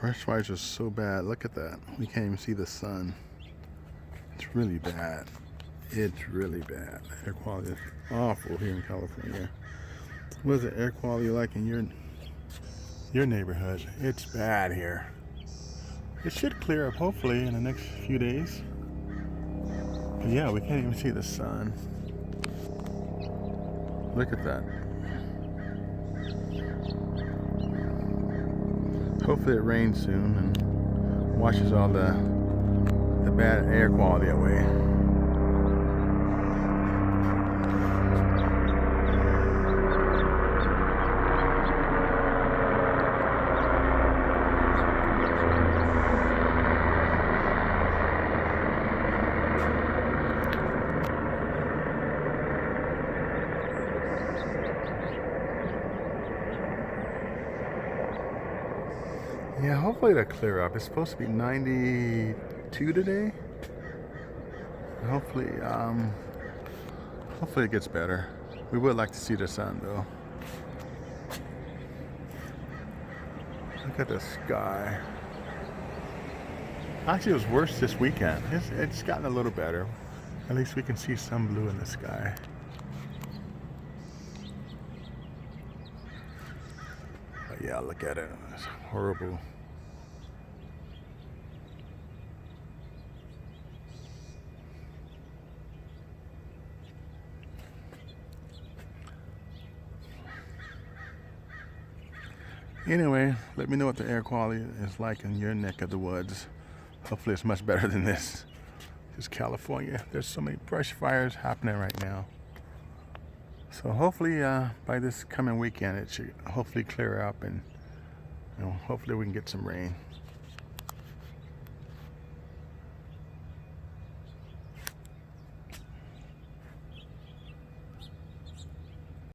Brush fires are so bad. Look at that. We can't even see the sun. It's really bad. It's really bad. Air quality is awful here in California. What is the air quality like in your neighborhood? It's bad here. It should clear up hopefully in the next few days. But yeah, we can't even see the sun. Look at that. Hopefully it rains soon and washes all the bad air quality away. Yeah, hopefully it'll clear up. It's supposed to be 92 today. Hopefully it gets better. We would like to see the sun though. Look at the sky. Actually, it was worse this weekend. It's gotten a little better. At least we can see some blue in the sky. But yeah, look at it. It's horrible. Anyway, let me know what the air quality is like in your neck of the woods. Hopefully it's much better than this. It's California. There's so many brush fires happening right now. So hopefully by this coming weekend it should hopefully clear up and hopefully we can get some rain.